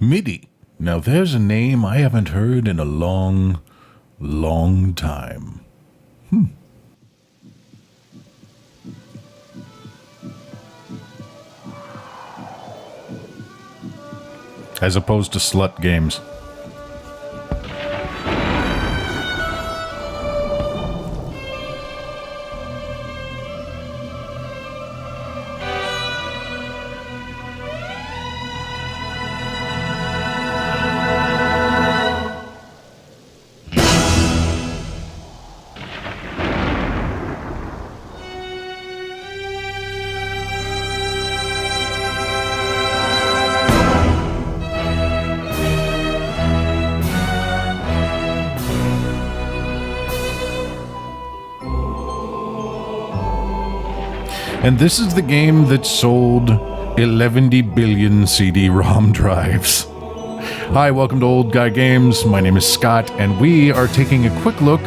MIDI. Now there's a name I haven't heard in a long, long time. As opposed to slut games. And this is the game that sold 11 billion CD-ROM drives. Hi, welcome to Old Guy Games. My name is Scott, and we are taking a quick look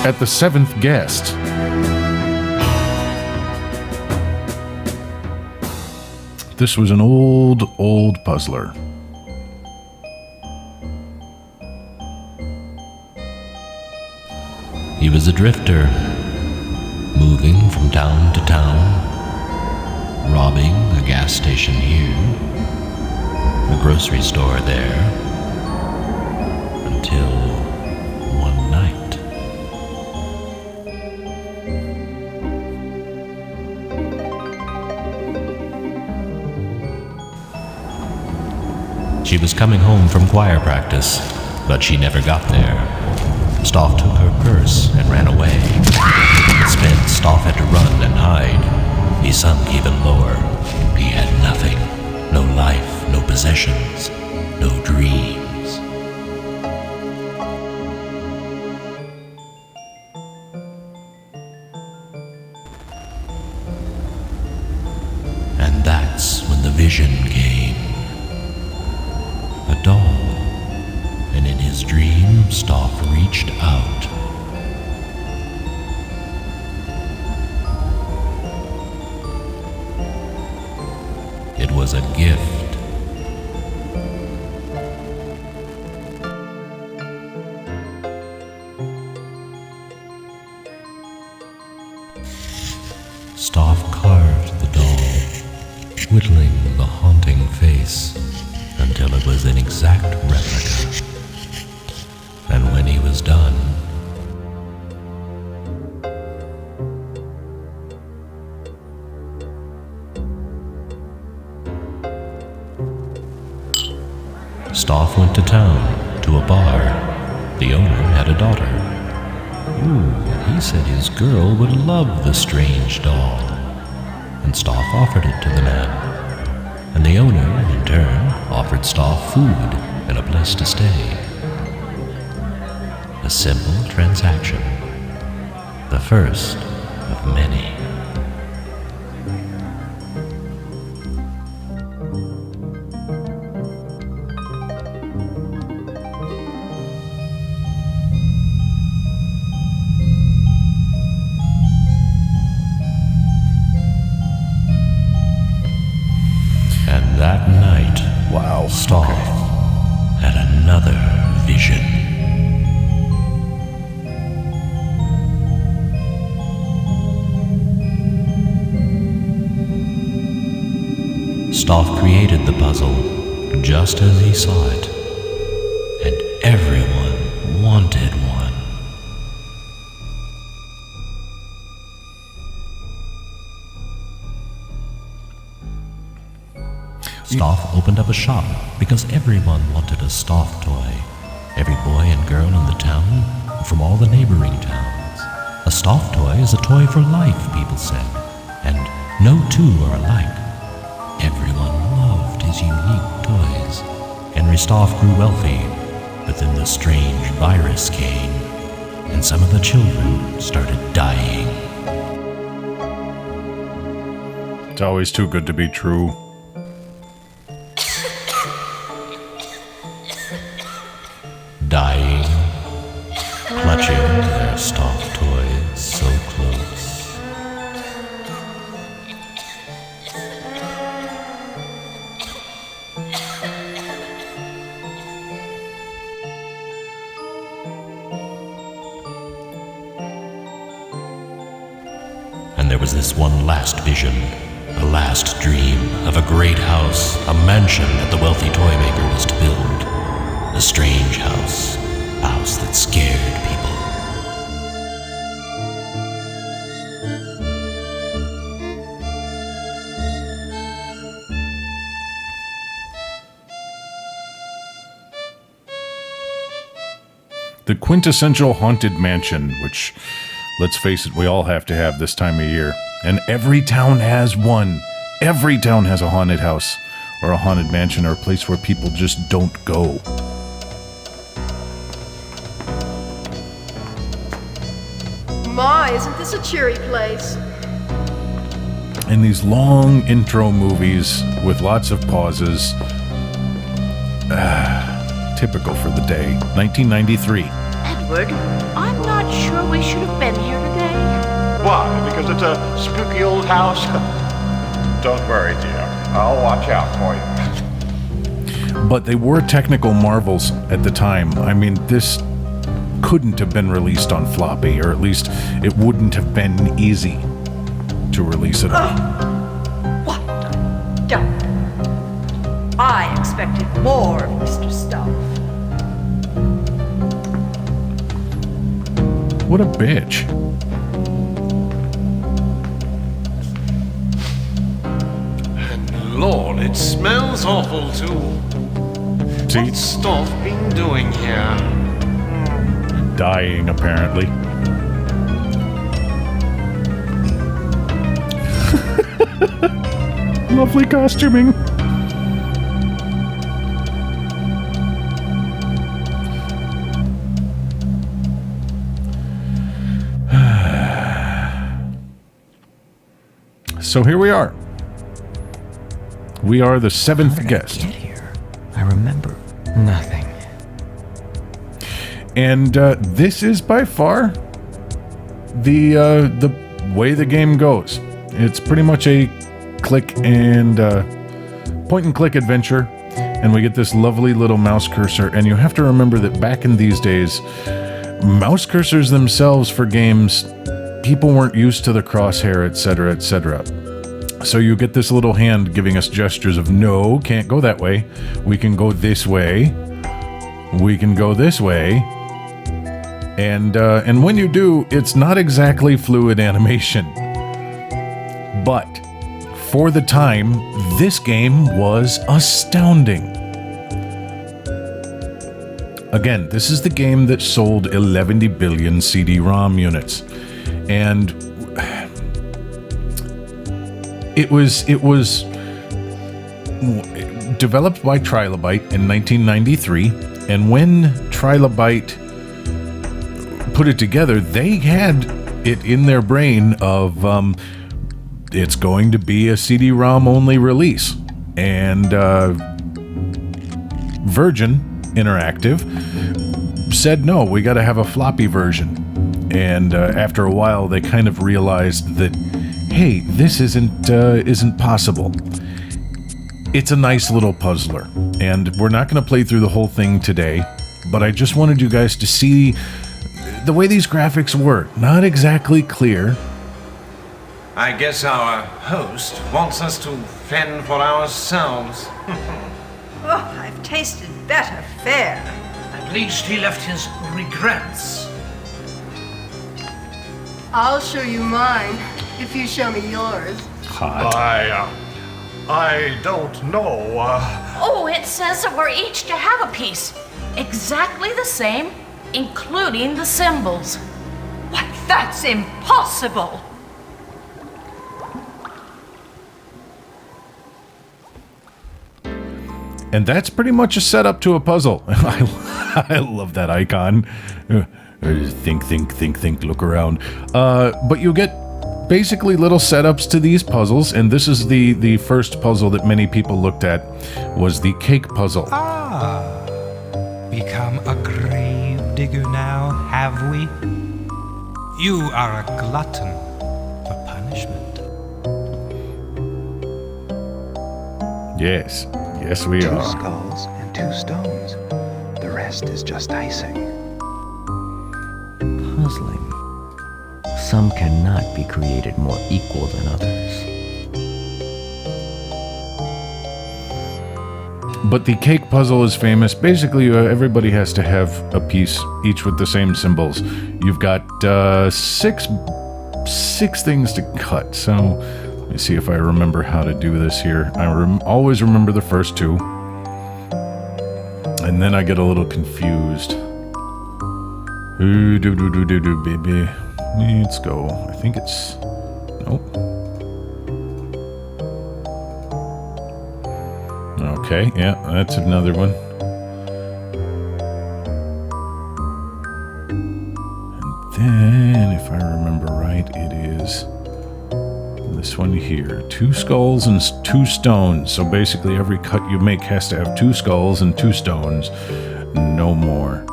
at the seventh guest. This was an old puzzler. He was a drifter, moving from town to town, robbing a gas station here, a grocery store there, until one night. She was coming home from choir practice, but she never got there. Stoff took her purse and ran away. Spent, Stoff had to run and hide. He sunk even lower. He had nothing. No life, no possessions, no dreams. And that's when the vision came. A doll. And in his dream, Stoff reached out. It was a gift. Stoff carved the doll, whittling the haunting face until it was an exact replica. And when he was done, Stoff went to town, to a bar. The owner had a daughter. He said his girl would love the strange doll. And Stoff offered it to the man. And the owner, in turn, offered Stoff food and a place to stay. A simple transaction. The first of many. That night, Stoff had another vision. Stoff created the puzzle just as he saw it, and everyone wanted one. Stoff opened up a shop because everyone wanted a Stoff toy. Every boy and girl in the town, from all the neighboring towns. A Stoff toy is a toy for life, people said, and no two are alike. Everyone loved his unique toys. Henry Stoff grew wealthy, but then the strange virus came, and some of the children started dying. It's always too good to be true. Dying, clutching their Stoff toys so close. And there was this one last vision, a last dream of a great house, a mansion that the wealthy toy maker was to build. A strange house, a house that scared people. The quintessential haunted mansion, which, let's face it, we all have to have this time of year. And every town has one. Every town has a haunted house, or a haunted mansion, or a place where people just don't go. My, isn't this a cheery place? And these long intro movies with lots of pauses. Typical for the day. 1993. Edward, I'm not sure we should have been here today. Why? Because it's a spooky old house? Don't worry, dear. I'll watch out for you. But they were technical marvels at the time. I mean, this couldn't have been released on floppy, or at least it wouldn't have been easy to release it on. What? Don't. I expected more of Mr. Stuff. What a bitch. And Lord, it smells awful too. See? What's Stoff been doing here? Dying, apparently. Lovely costuming. So here we are. We are the seventh guest. Get here. I remember nothing. And this is by far the way the game goes. It's pretty much a click and point and click adventure, and we get this lovely little mouse cursor. And you have to remember that back in these days, mouse cursors themselves for games, people weren't used to the crosshair, etc., etc. So you get this little hand giving us gestures of no, can't go that way. We can go this way. We can go this way. And when you do, it's not exactly fluid animation. But for the time, this game was astounding. Again, this is the game that sold 11 billion CD-ROM units. And it was developed by Trilobite in 1993, and when Trilobite put it together, they had it in their brain of it's going to be a CD-ROM only release, and Virgin Interactive said no, we got to have a floppy version. And after a while, they kind of realized that, hey, this isn't possible. It's a nice little puzzler, and we're not going to play through the whole thing today, but I just wanted you guys to see the way these graphics were. Not exactly clear. I guess our host wants us to fend for ourselves. Oh, I've tasted better fare. At least he left his regrets. I'll show you mine if you show me yours. Hot. I don't know. Oh, it says that we're each to have a piece. Exactly the same, including the symbols. What? That's impossible. And that's pretty much a setup to a puzzle. I love that icon. Think, look around. But you get basically little setups to these puzzles, and this is the first puzzle that many people looked at, was the cake puzzle. Become a grave digger now, have we? You are a glutton for punishment. Yes, we Two are. skulls and 2 stones. The rest is just icing. Puzzling. some cannot be created more equal than others. But the cake puzzle is famous. Basically, everybody has to have a piece, each with the same symbols. You've got six things to cut. So let me see if I remember how to do this here. I always remember the first two, and then I get a little confused. Baby. Let's go. I think it's... Nope. Okay, yeah, that's another one. And then, if I remember right, it is this one here. 2 skulls and 2 stones. So basically every cut you make has to have 2 skulls and 2 stones. No more.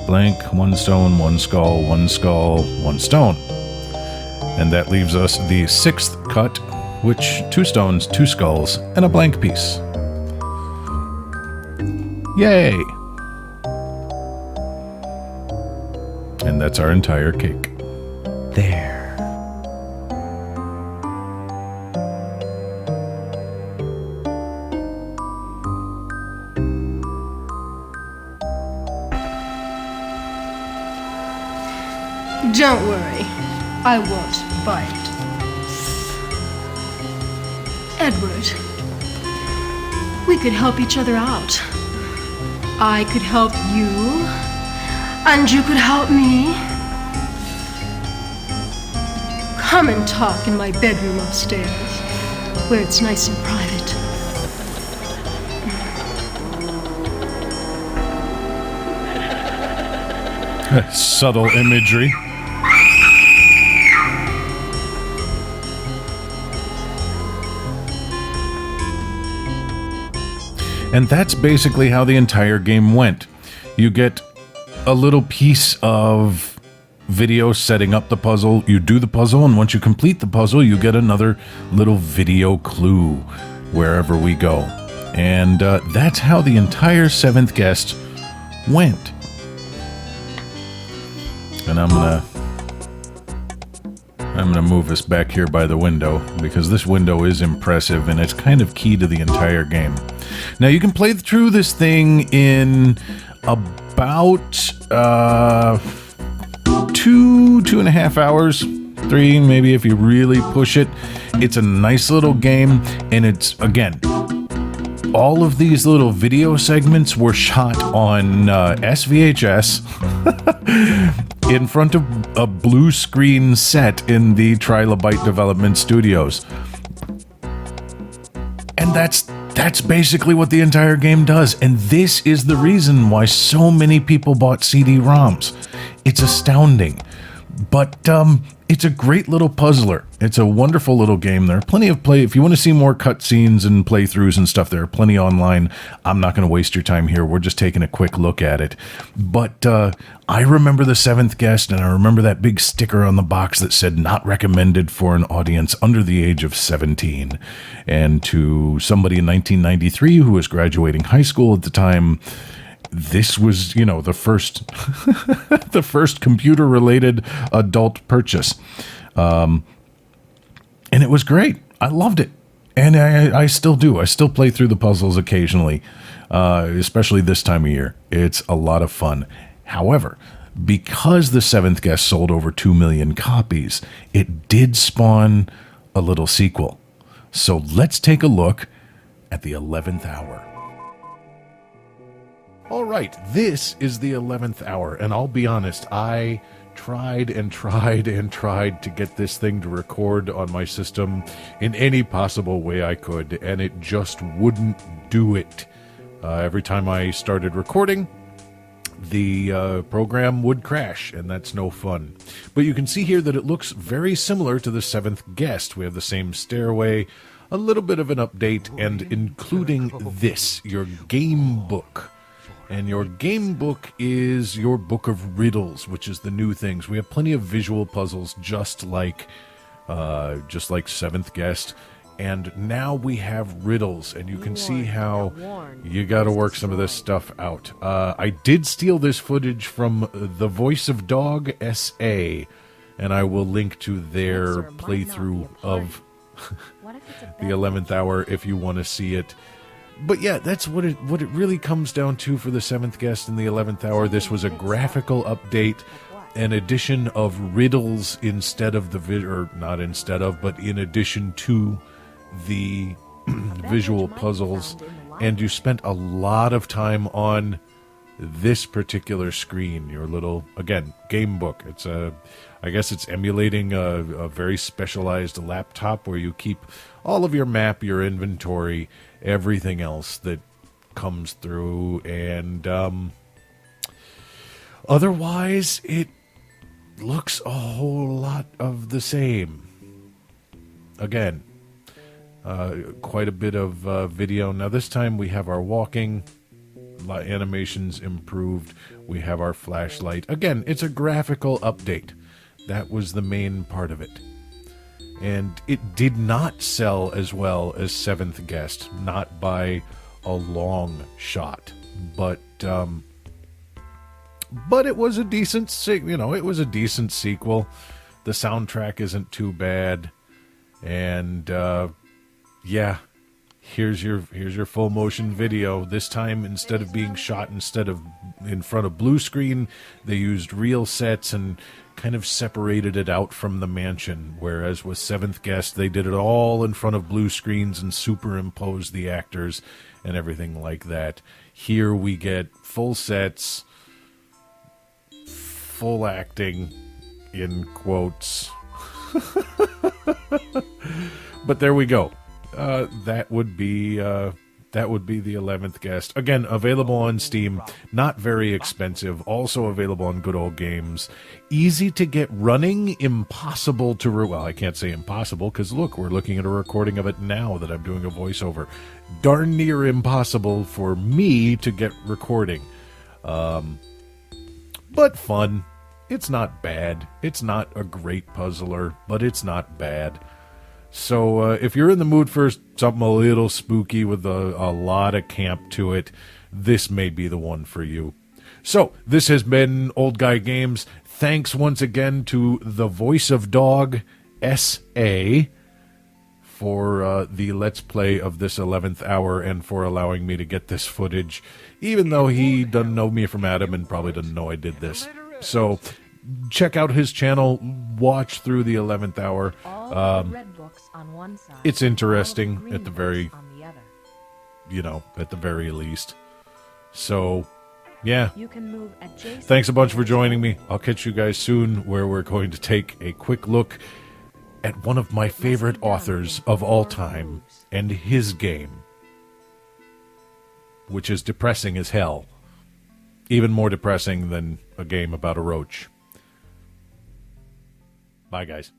Blank, 1 stone, 1 skull, 1 skull, 1 stone. And that leaves us the 6th cut, which 2 stones, 2 skulls, and a blank piece. Yay! And that's our entire cake. There. Don't worry. I won't bite. Edward, we could help each other out. I could help you, and you could help me. Come and talk in my bedroom upstairs, where it's nice and private. Subtle imagery. And that's basically how the entire game went. You get a little piece of video setting up the puzzle, you do the puzzle, and once you complete the puzzle, you get another little video clue wherever we go. And that's how the entire 7th guest went. And I'm gonna move us back here by the window, because this window is impressive and it's kind of key to the entire game. Now you can play through this thing in about 2.5 hours, 3 maybe if you really push it. It's a nice little game, and it's, again, all of these little video segments were shot on SVHS in front of a blue screen set in the Trilobite Development Studios. And that's basically what the entire game does. And this is the reason why so many people bought CD-ROMs. It's astounding. But it's a great little puzzler. It's a wonderful little game. There are plenty of if you want to see more cutscenes and playthroughs and stuff, there are plenty online. I'm not going to waste your time here. We're just taking a quick look at it. But I remember the 7th guest, and I remember that big sticker on the box that said not recommended for an audience under the age of 17. And to somebody in 1993 who was graduating high school at the time, this was, the first the first computer-related adult purchase. And it was great. I loved it. And I still do. I still play through the puzzles occasionally, especially this time of year. It's a lot of fun. However, because the 7th guest sold over 2 million copies, it did spawn a little sequel. So let's take a look at the 11th hour. All right, this is the 11th hour, and I'll be honest, I tried and tried and tried to get this thing to record on my system in any possible way I could, and it just wouldn't do it. Every time I started recording, the program would crash, and that's no fun. But you can see here that it looks very similar to the 7th guest. We have the same stairway, a little bit of an update, and including this, your game book. And your game book is your book of riddles, which is the new things. We have plenty of visual puzzles, just like 7th guest. And now we have riddles, and you can see how you got to work some of this stuff out. I did steal this footage from ThevoiceofdogSA, and I will link to their playthrough of the 11th hour if you want to see it. But yeah, that's what it really comes down to for the 7th guest in the 11th hour. This was a graphical update, an addition of riddles instead of not instead of, but in addition to the visual puzzles, and you spent a lot of time on this particular screen, your little, again, game book. It's I guess it's emulating a very specialized laptop where you keep all of your map, your inventory, everything else that comes through, and otherwise it looks a whole lot of the same. Again, quite a bit of video. Now this time we have our walking animations improved. We have our flashlight. Again, it's a graphical update. That was the main part of it. And it did not sell as well as 7th Guest, not by a long shot. But it was a decent, it was a decent sequel. The soundtrack isn't too bad, and yeah, here's your full motion video. This time, instead of being shot in front of blue screen, they used real sets and kind of separated it out from the mansion. Whereas with 7th Guest, they did it all in front of blue screens and superimposed the actors and everything like that. Here we get full sets, full acting, in quotes. But there we go. That would be the 11th Guest. Again, available on Steam, not very expensive, also available on Good Old Games. Easy to get running, impossible to well, I can't say impossible, because look, we're looking at a recording of it now that I'm doing a voiceover. Darn near impossible for me to get recording. But fun. It's not bad. It's not a great puzzler, but it's not bad. So if you're in the mood for something a little spooky with a lot of camp to it, this may be the one for you. So this has been Old Guy Games. Thanks once again to ThevoiceofdogSA for the Let's Play of this 11th hour and for allowing me to get this footage, even though he doesn't know me from Adam and probably doesn't know I did this. So check out his channel, watch through the 11th hour. It's interesting at the very, at the very least. So, yeah. Thanks a bunch for joining me. I'll catch you guys soon, where we're going to take a quick look at one of my favorite authors of all time and his game, which is depressing as hell. Even more depressing than a game about a roach. Bye, guys.